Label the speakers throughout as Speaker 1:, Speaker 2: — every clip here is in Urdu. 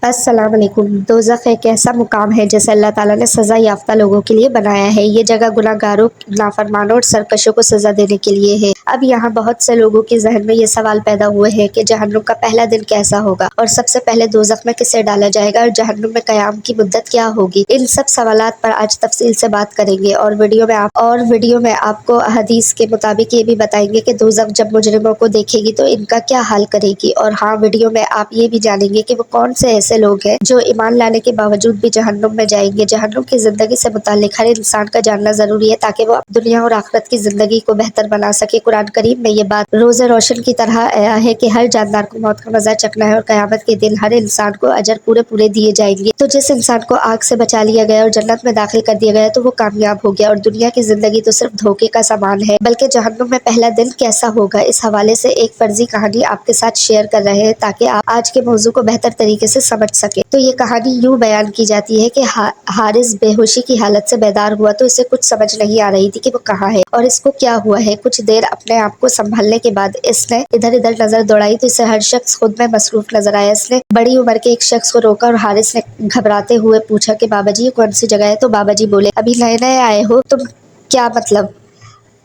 Speaker 1: السلام علیکم۔ دوزخ ایک ایسا مقام ہے جسے اللہ تعالیٰ نے سزا یافتہ لوگوں کے لیے بنایا ہے۔ یہ جگہ گناہ گاروں، نافرمانوں اور سرکشوں کو سزا دینے کے لیے ہے۔ اب یہاں بہت سے لوگوں کے ذہن میں یہ سوال پیدا ہوئے ہیں کہ جہنم کا پہلا دن کیسا ہوگا، اور سب سے پہلے دوزخ میں کسے ڈالا جائے گا، اور جہنم میں قیام کی مدت کیا ہوگی۔ ان سب سوالات پر آج تفصیل سے بات کریں گے، اور ویڈیو میں آپ کو حدیث کے مطابق یہ بھی بتائیں گے کہ دوزخ جب مجرموں کو دیکھے گی تو ان کا کیا حال کرے گی۔ اور ہاں، ویڈیو میں آپ یہ بھی جانیں گے کہ وہ کون سے ایسے لوگ ہیں جو ایمان لانے کے باوجود بھی جہنم میں جائیں گے۔ جہنم کی زندگی سے متعلق ہر انسان کا جاننا ضروری ہے تاکہ وہ دنیا اور آخرت کی زندگی کو بہتر بنا سکے۔ قرآن کریم میں یہ بات روز روشن کی طرح آیا ہے کہ ہر جاندار کو موت کا مزہ چکھنا ہے، اور قیامت کے دن ہر انسان کو اجر پورے دیے جائیں گے۔ تو جس انسان کو آگ سے بچا لیا گیا اور جنت میں داخل کر دیا گیا تو وہ کامیاب ہو گیا، اور دنیا کی زندگی تو صرف دھوکے کا سامان ہے۔ بلکہ جہنم میں پہلا دن کیسا ہوگا، اس حوالے سے ایک فرضی کہانی آپ کے ساتھ شیئر کر رہے ہیں تاکہ آپ آج کے موضوع کو بہتر طریقے سے سمجھ سکیں۔ تو یہ کہانی یوں بیان کی جاتی ہے کہ حارث بے ہوشی کی حالت سے بیدار ہوا تو اسے کچھ سمجھ نہیں آ رہی تھی کہ وہ کہاں ہے اور اس کو کیا ہوا ہے۔ کچھ دیر اپنے آپ کو سنبھلنے کے بعد اس نے ادھر ادھر نظر دوڑائی تو اسے ہر شخص خود میں مصروف نظر آیا۔ اس نے بڑی عمر کے ایک شخص کو روکا اور حارث نے گھبراتے ہوئے پوچھا کہ بابا جی، یہ کون سی جگہ ہے؟ تو بابا جی بولے، ابھی نئے نئے آئے ہو تم؟ کیا مطلب؟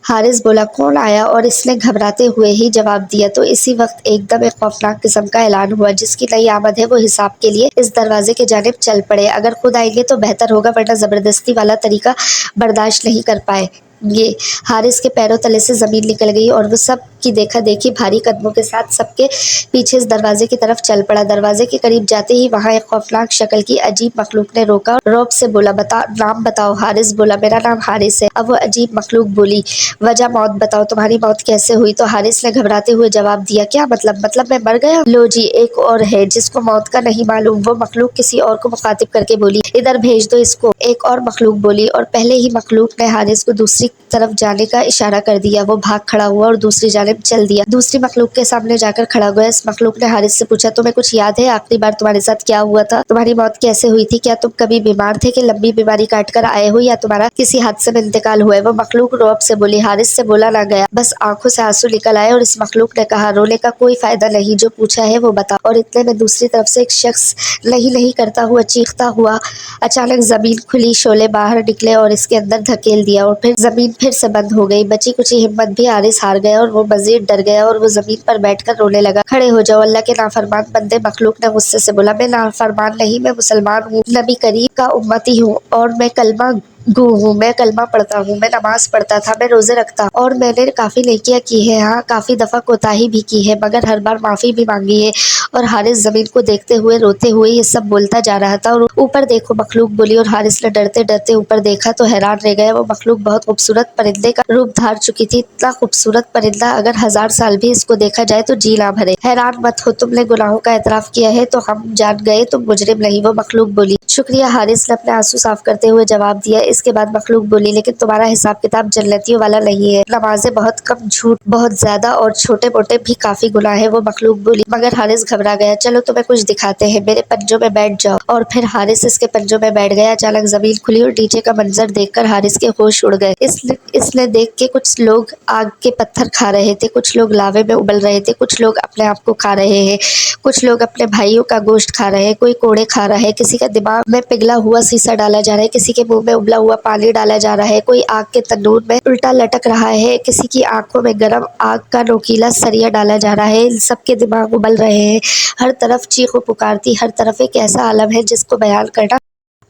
Speaker 1: حارث بولا، کون آیا؟ اور اس نے گھبراتے ہوئے ہی جواب دیا۔ تو اسی وقت ایک دم ایک خوفناک قسم کا اعلان ہوا، جس کی نئی آمد ہے وہ حساب کے لیے اس دروازے کی جانب چل پڑے۔ اگر خود آئیں گے تو بہتر ہوگا، ورنہ زبردستی والا طریقہ برداشت نہیں کر پائیں گے۔ حارث کے پیروں تلے سے زمین نکل گئی اور وہ سب کی دیکھا دیکھی بھاری قدموں کے ساتھ سب کے پیچھے اس دروازے کی طرف چل پڑا۔ دروازے کے قریب جاتے ہی وہاں ایک خوفناک شکل کی عجیب مخلوق نے روکا اور رعب سے بولا، نام بتاؤ۔ حارث بولا، میرا نام حارث ہے۔ اب وہ عجیب مخلوق بولی، وجہ موت بتاؤ، تمہاری موت کیسے ہوئی؟ تو حارث نے گھبراتے ہوئے جواب دیا، کیا مطلب میں مر گیا؟ لو جی، ایک اور ہے جس کو موت کا نہیں معلوم۔ وہ مخلوق کسی اور کو مخاطب کر کے بولی، ادھر بھیج دو اس کو۔ ایک اور مخلوق بولی، اور پہلے ہی مخلوق نے حارث کو دوسری طرف جانے کا اشارہ کر دیا۔ وہ بھاگ کھڑا ہوا اور دوسری جانب چل دیا۔ دوسری مخلوق کے سامنے جا کر کھڑا ہوا۔ اس مخلوق نے حارث سے پوچھا، تمہیں کچھ یاد ہے؟ آخری بار تمہارے ساتھ کیا ہوا تھا؟ تمہاری موت کیسے ہوئی تھی؟ کیا تم کبھی بیمار تھے کہ لمبی بیماری کاٹ کر آئے ہو، یا تمہارا کسی حادثے میں انتقال ہوا ہے؟ وہ مخلوق رعب سے بولی، حارث سے بولا نہ گیا، بس آنکھوں سے آنسو نکل آئے۔ اور اس مخلوق نے کہا، رونے کا کوئی فائدہ نہیں، جو پوچھا ہے وہ بتا۔ اور اتنے میں دوسری طرف سے ایک شخص نہیں کرتا ہوا چیختا ہوا اچانک زمین کھلی، شعلے باہر نکلے اور اس کے اندر دھکیل دیا، اور پھر زمین پھر سے بند ہو گئی۔ بچی کچی ہمت بھی حارث ہار گیا اور وہ مزید ڈر گیا، اور وہ زمین پر بیٹھ کر رونے لگا۔ کھڑے ہو جاؤ، اللہ کے نافرمان بندے۔ مخلوق نے غصے سے بولا، میں نافرمان نہیں، میں مسلمان ہوں، نبی کریم کا امتی ہوں، اور میں کلمہ گو ہوں، میں کلمہ پڑھتا ہوں، میں نماز پڑھتا تھا، میں روزے رکھتا ہوں، اور میں نے کافی نیکیاں کی ہیں، ہاں کافی دفعہ کوتاہی بھی کی ہے، مگر ہر بار معافی بھی مانگی ہے۔ اور حارث زمین کو دیکھتے ہوئے روتے ہوئے یہ سب بولتا جا رہا تھا۔ اور اوپر دیکھو، مخلوق بولی، اور حارث نے ڈرتے ڈرتے اوپر دیکھا تو حیران رہ گیا۔ وہ مخلوق بہت خوبصورت پرندے کا روپ دھار چکی تھی۔ اتنا خوبصورت پرندہ اگر 1000 سال بھی اس کو دیکھا جائے تو جی نہ بھرے۔ حیران مت ہو، تم نے گناہوں کا اعتراف کیا ہے تو ہم جان گئے تم مجرم نہیں۔ وہ مخلوق بولی، شکریہ۔ حارث نے اپنے آنسو صاف کرتے ہوئے جواب دیا۔ اس کے بعد مخلوق بولی، لیکن تمہارا حساب کتاب جنتیوں والا نہیں ہے، نمازیں بہت کم، جھوٹ بہت زیادہ، اور چھوٹے موٹے بھی کافی گناہ ہیں۔ وہ مخلوق بولی، مگر حارث گھبرا گیا۔ چلو تمہیں کچھ دکھاتے ہیں، میرے پنجوں میں بیٹھ جاؤ۔ اور پھر حارث اس کے پنجوں میں بیٹھ گیا۔ اچانک زمین کھلی اور نیچے کا منظر دیکھ کر حارث کے ہوش اڑ گئے۔ اس نے دیکھ کہ کچھ لوگ آگ کے پتھر کھا رہے تھے، کچھ لوگ لاوے میں ابل رہے تھے، کچھ لوگ اپنے آپ کو کھا رہے ہیں، کچھ لوگ اپنے بھائیوں کا گوشت کھا رہے ہیں، کوئی کوڑے کھا رہا ہے، کسی کا دماغ میں پگھلا ہوا سیسا ڈالا جا رہا ہے، کسی کے منہ میں ابلا ہوا پانی ڈالا جا رہا ہے، کوئی آگ کے تندور میں الٹا لٹک رہا ہے، کسی کی آنکھوں میں گرم آگ کا نوکیلا سریا ڈالا جا رہا ہے۔ ان سب کے دماغ ابل رہے ہیں، ہر طرف چیخ و پکار تھی، ہر طرف ایک ایسا عالم ہے جس کو بیان کرنا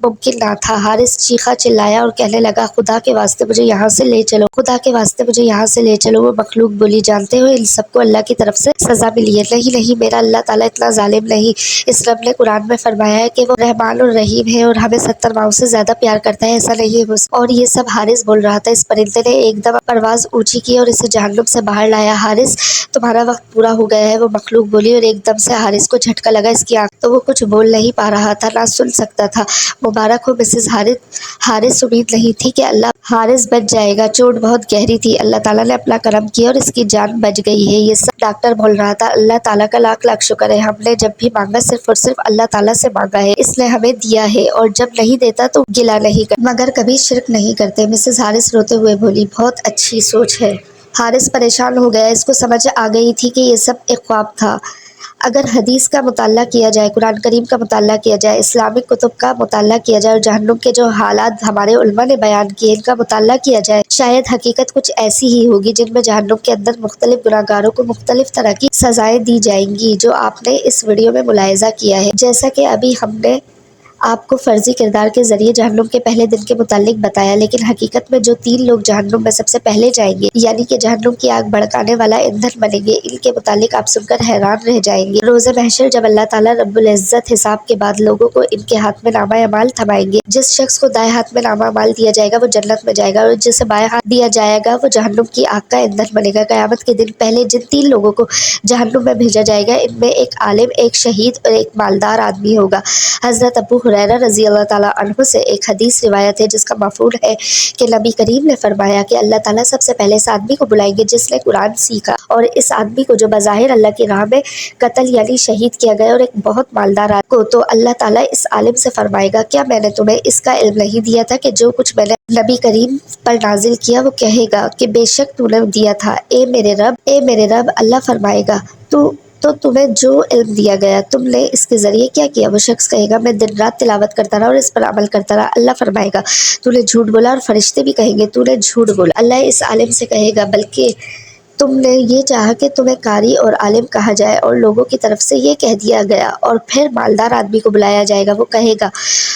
Speaker 1: ممکن نہ تھا۔ حارث چیخا چلایا اور کہنے لگا، خدا کے واسطے مجھے یہاں سے لے چلو، خدا کے واسطے مجھے یہاں سے لے چلو۔ وہ مخلوق بولی، جانتے ہو ان سب کو اللہ کی طرف سے سزا ملی ہے؟ نہیں، میرا اللہ تعالیٰ اتنا ظالم نہیں۔ اس رب نے قرآن میں فرمایا ہے کہ وہ رحمان اور رحیم ہے اور ہمیں 70 ماؤں سے زیادہ پیار کرتا ہے، ایسا نہیں ہے۔ اور یہ سب حارث بول رہا تھا۔ اس پرندے نے ایک دم پرواز اونچی کی اور اسے جہنم سے باہر لایا۔ حارث، تمہارا وقت پورا ہو گیا ہے، وہ مخلوق بولی، اور ایک دم سے حارث کو جھٹکا لگا۔ اس کی آنکھ تو وہ کچھ بول نہیں پا رہا تھا، نہ سن سکتا تھا۔ مبارک ہو مسز حارث، امید نہیں تھی کہ حارث بچ جائے گا، چوٹ بہت گہری تھی، اللہ تعالیٰ نے اپنا کرم کیا اور اس کی جان بچ گئی ہے۔ یہ سب ڈاکٹر بول رہا تھا۔ اللہ تعالیٰ کا لاکھ لاکھ شکر ہے، ہم نے جب بھی مانگا صرف اور صرف اللہ تعالیٰ سے مانگا ہے، اس نے ہمیں دیا ہے، اور جب نہیں دیتا تو گلہ نہیں کرتا، مگر کبھی شرک نہیں کرتے۔ مسز حارث روتے ہوئے بولی، بہت اچھی سوچ ہے۔ حارث پریشان ہو گیا، اس کو سمجھ آ گئی تھی کہ یہ سب ایک خواب تھا۔ اگر حدیث کا مطالعہ کیا جائے، قرآن کریم کا مطالعہ کیا جائے، اسلامک کتب کا مطالعہ کیا جائے اور جہنم کے جو حالات ہمارے علماء نے بیان کیے ان کا مطالعہ کیا جائے، شاید حقیقت کچھ ایسی ہی ہوگی جن میں جہنم کے اندر مختلف گناہ گاروں کو مختلف طرح کی سزائیں دی جائیں گی، جو آپ نے اس ویڈیو میں ملاحظہ کیا ہے۔ جیسا کہ ابھی ہم نے آپ کو فرضی کردار کے ذریعے جہنم کے پہلے دن کے متعلق بتایا، لیکن حقیقت میں جو 3 لوگ جہنم میں سب سے پہلے جائیں گے، یعنی کہ جہنم کی آگ بھڑکانے والا ایندھن بنیں گے، ان کے متعلق آپ سن کر حیران رہ جائیں گے۔ روز محشر جب اللہ تعالیٰ رب العزت حساب کے بعد لوگوں کو ان کے ہاتھ میں نامہ اعمال تھمائیں گے، جس شخص کو دائیں ہاتھ میں نامہ اعمال دیا جائے گا وہ جنت میں جائے گا اور جسے بائیں ہاتھ دیا جائے گا وہ جہنم کی آگ کا ایندھن بنے گا۔ قیامت کے دن پہلے جن 3 لوگوں کو جہنم میں بھیجا جائے گا، ان میں ایک عالم، ایک شہید اور ایک مالدار آدمی ہوگا۔ حضرت ابو ہریرہ رضی اللہ تعالیٰ عنہ سے ایک حدیث روایت ہے جس کا مفہوم ہے کہ نبی کریم نے فرمایا کہ اللہ تعالیٰ سب سے پہلے اس آدمی کو بلائیں گے جس نے قرآن سیکھا، اور اس آدمی کو جو بظاہر اللہ کی راہ میں قتل یعنی شہید کیا گیا، اور ایک بہت مالدار آدمی کو۔ تو اللہ تعالیٰ اس عالم سے فرمائے گا کیا میں نے تمہیں اس کا علم نہیں دیا تھا کہ جو کچھ میں نے نبی کریم پر نازل کیا؟ وہ کہے گا کہ بے شک تو نے دیا تھا اے میرے رب۔ اللہ فرمائے گا تو تمہیں جو علم دیا گیا تم نے اس کے ذریعے کیا کیا؟ وہ شخص کہے گا میں دن رات تلاوت کرتا رہا اور اس پر عمل کرتا رہا۔ اللہ فرمائے گا تو نے جھوٹ بولا، اور فرشتے بھی کہیں گے تو نے جھوٹ بولا۔ اللہ اس عالم سے کہے گا بلکہ تم نے یہ چاہا کہ تمہیں قاری اور عالم کہا جائے اور لوگوں کی طرف سے یہ کہہ دیا گیا۔ اور پھر مالدار آدمی کو بلایا جائے گا، وہ کہے گا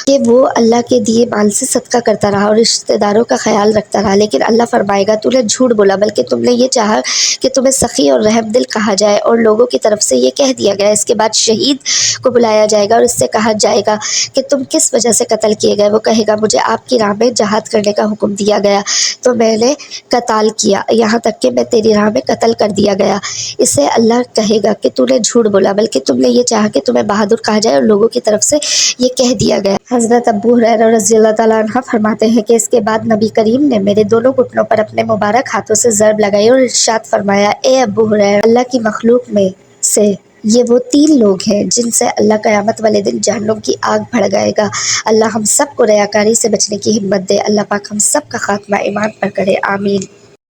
Speaker 1: کہ وہ اللہ کے دیے مال سے صدقہ کرتا رہا اور رشتہ داروں کا خیال رکھتا رہا، لیکن اللہ فرمائے گا تو نے جھوٹ بولا، بلکہ تم نے یہ چاہا کہ تمہیں سخی اور رحم دل کہا جائے اور لوگوں کی طرف سے یہ کہہ دیا گیا۔ اس کے بعد شہید کو بلایا جائے گا اور اس سے کہا جائے گا کہ تم کس وجہ سے قتل کیے گئے؟ وہ کہے گا مجھے آپ کی راہ میں جہاد کرنے کا حکم دیا گیا تو میں نے قتال کیا، یہاں تک کہ میں تیری راہ میں قتل کر دیا گیا۔ اسے اللہ کہے گا کہ تو نے جھوٹ بولا، بلکہ تم نے یہ چاہا کہ تمہیں بہادر کہا جائے اور لوگوں کی طرف سے یہ کہہ دیا گیا۔ حضرت ابو ہریرہ رضی اللہ تعالیٰ عنہ فرماتے ہیں کہ اس کے بعد نبی کریم نے میرے دونوں گھٹنوں پر اپنے مبارک ہاتھوں سے ضرب لگائی اور ارشاد فرمایا اے ابو ہریرہ، اللہ کی مخلوق میں سے یہ وہ 3 لوگ ہیں جن سے اللہ قیامت والے دن جہنم کی آگ بھڑکائے گا۔ اللہ ہم سب کو ریاکاری سے بچنے کی ہمت دے۔ اللہ پاک ہم سب کا خاتمہ ایمان پر کرے، آمین۔